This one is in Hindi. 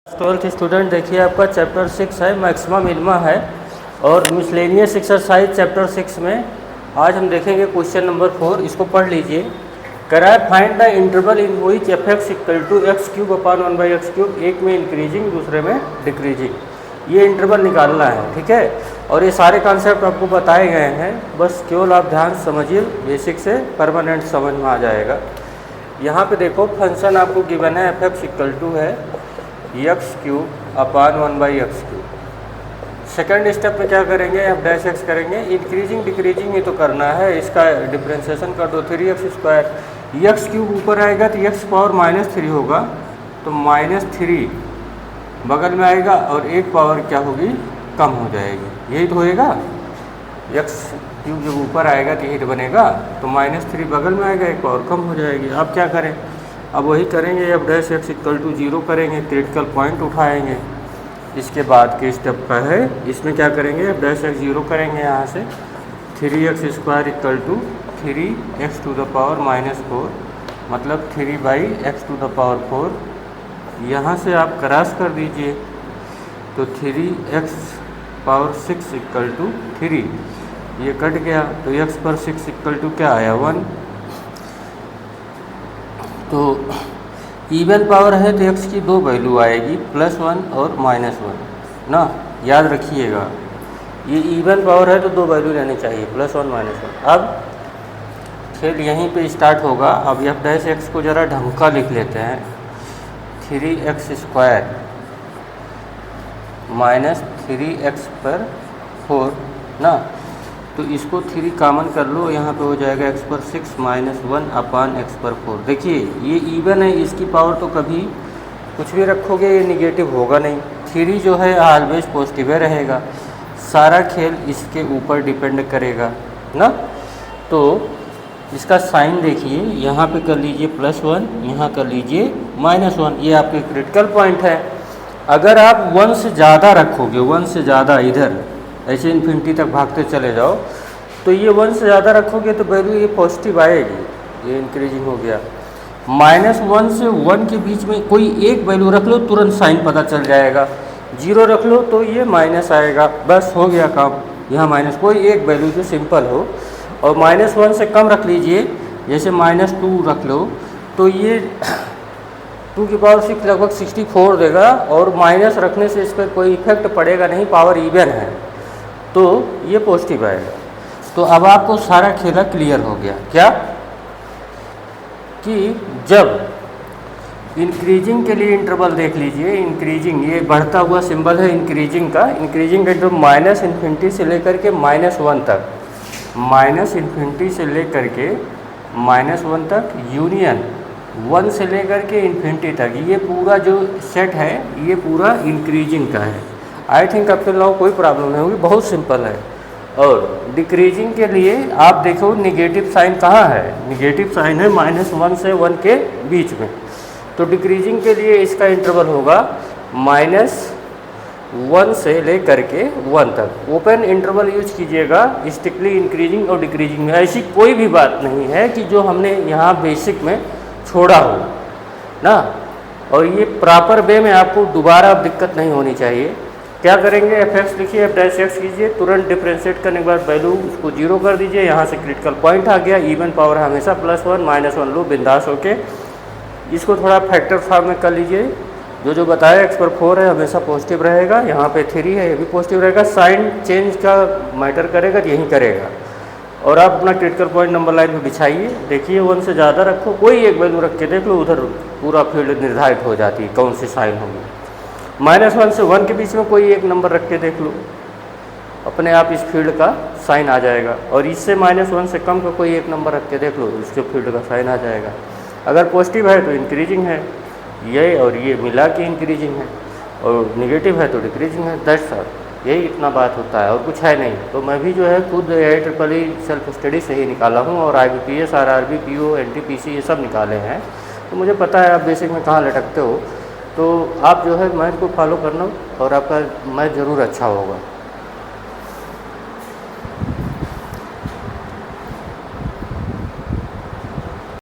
ट्वेल्थ स्टूडेंट देखिए, आपका चैप्टर 6 है, मैक्सिमा मिनिमा है और मिसलेनियस एक्सरसाइज चैप्टर 6 में आज हम देखेंगे क्वेश्चन नंबर 4। इसको पढ़ लीजिए। कराए find the interval in which f x equal to x cube upon 1/x³, एक में इंक्रीजिंग दूसरे में डिक्रीजिंग। ये इंटरवल निकालना है, ठीक है। और ये सारे कॉन्सेप्ट आपको बताए गए हैं, बस केवल आप ध्यान समझिए, बेसिक से परमानेंट समझ में आ जाएगा। यहाँ पे देखो फंक्शन आपको गिवन है, एफ एक्स इक्वल टू है x³ upon 1/x³। Second step में क्या करेंगे, एफ डैश एक्स करेंगे। इंक्रीजिंग डिक्रीजिंग ये तो करना है, इसका डिफ्रेंशिएशन कर दो 3x²। x³ ऊपर आएगा तो x पावर -3 होगा, तो -3 बगल में आएगा और एक पावर क्या होगी, कम हो जाएगी। यही तो होएगा, x³ जब ऊपर आएगा तो यही बनेगा, तो -3 बगल में आएगा, एक पावर कम हो जाएगी। अब क्या करें, अब वही करेंगे, f dash x equal to 0 करेंगे, क्रिटिकल पॉइंट उठाएंगे। इसके बाद के स्टेप का है, इसमें क्या करेंगे, एफ डैश एक्स 0 करेंगे, यहाँ से 3x² इक्वल टू 3x⁴ मतलब 3/x⁴। यहाँ से आप क्रॉस कर दीजिए तो 3x⁴ इक्वल टू 3, ये कट गया तो x/6 इक्वल टू क्या आया, 1। तो इवन पावर है तो x की दो वैल्यू आएगी, +1 और -1 ना, याद रखिएगा। ये इवन पावर है तो दो वैल्यू लेनी चाहिए, +1 -1। अब खेल यहीं पे स्टार्ट होगा। अब एफ डैश एक्स को ज़रा ढंग का लिख लेते हैं, 3x² -3x/4 ना, तो इसको 3 कॉमन कर लो, यहाँ पे हो जाएगा x/6 -1 अपान x/4। देखिए ये इवन है, इसकी पावर तो कभी कुछ भी रखोगे ये निगेटिव होगा नहीं। 3 जो है ऑलवेज पॉजिटिव रहेगा, सारा खेल इसके ऊपर डिपेंड करेगा ना। तो इसका साइन देखिए, यहाँ पे कर लीजिए +1, यहाँ कर लीजिए -1, ये आपके क्रिटिकल पॉइंट है। अगर आप 1 से ज़्यादा रखोगे, 1 से ज़्यादा इधर ऐसे इन्फिनिटी तक भागते चले जाओ, तो ये 1 से ज़्यादा रखोगे तो वैल्यू ये पॉजिटिव आएगी, ये इंक्रीजिंग हो गया। -1 से 1 के बीच में कोई एक वैल्यू रख लो, तुरंत साइन पता चल जाएगा। 0 रख लो तो ये माइनस आएगा, बस हो गया काम। यहाँ माइनस कोई एक वैल्यू जो सिंपल हो, और -1 से कम रख लीजिए, जैसे -2 रख लो, तो ये 2⁶ लगभग 64 देगा, और माइनस रखने से इस पर कोई इफेक्ट पड़ेगा नहीं, पावर इवन है, तो ये पॉजिटिव आएगा। तो अब आपको सारा खेला क्लियर हो गया क्या, कि जब इंक्रीजिंग के लिए इंटरवल देख लीजिए, इंक्रीजिंग ये बढ़ता हुआ सिंबल है इंक्रीजिंग का, इंक्रीजिंग का इंटरवल -∞ से लेकर के -1 तक, -∞ से लेकर के -1 तक, यूनियन 1 से लेकर के इन्फिनिटी तक, ये पूरा जो सेट है ये पूरा इंक्रीजिंग का है। आई थिंक अब तक कोई प्रॉब्लम नहीं होगी, बहुत सिंपल है। और डिक्रीजिंग के लिए आप देखो निगेटिव साइन कहाँ है, निगेटिव साइन है -1 से 1 के बीच में। तो डिक्रीजिंग के लिए इसका इंटरवल होगा -1 से लेकर के 1 तक। ओपन इंटरवल यूज कीजिएगा स्ट्रिक्टली इंक्रीजिंग और डिक्रीजिंग में। ऐसी कोई भी बात नहीं है कि जो हमने यहाँ बेसिक में छोड़ा हो ना, और ये प्रॉपर वे में आपको दोबारा दिक्कत नहीं होनी चाहिए। क्या करेंगे, एफ एक्स लिखिए, एफ डैश एक्स कीजिए, तुरंत डिफ्रेंशिएट करने के बाद वैल्यू उसको 0 कर दीजिए, यहाँ से क्रिटिकल पॉइंट आ गया। इवन पावर हमेशा +1 -1 लो बिंदास होके। इसको थोड़ा फैक्टर फॉर्म में कर लीजिए, जो बताया x/4 है हमेशा पॉजिटिव रहेगा, यहाँ पे 3 है ये भी पॉजिटिव रहेगा। साइन चेंज का मैटर करेगा तो यही करेगा। और आप अपना क्रिटिकल पॉइंट नंबर लाइन में बिछाइए, देखिए 1 से ज़्यादा रखो, कोई एक वैल्यू रख के देख लो, उधर पूरा फील्ड निर्धारित हो जाती है कौन सी साइन होगी। -1 से 1 के बीच में कोई एक नंबर रख के देख लो, अपने आप इस फील्ड का साइन आ जाएगा। और इससे -1 से कम का कोई एक नंबर रख के देख लो, इसके फील्ड का साइन आ जाएगा। अगर पॉजिटिव है तो इंक्रीजिंग है, ये और ये मिला के इंक्रीजिंग है, और निगेटिव है तो डिक्रीजिंग है। दैट्स ऑल, यही इतना बात होता है और कुछ है नहीं। तो मैं भी जो है खुद IEEE सेल्फ स्टडी से ही निकाला हूँ, और IBPS RRB PO NTPC ये सब निकाले हैं, तो मुझे पता है आप बेसिक में कहाँ लटकते हो। तो आप जो है मैथ को फॉलो करना, और आपका मैथ ज़रूर अच्छा होगा।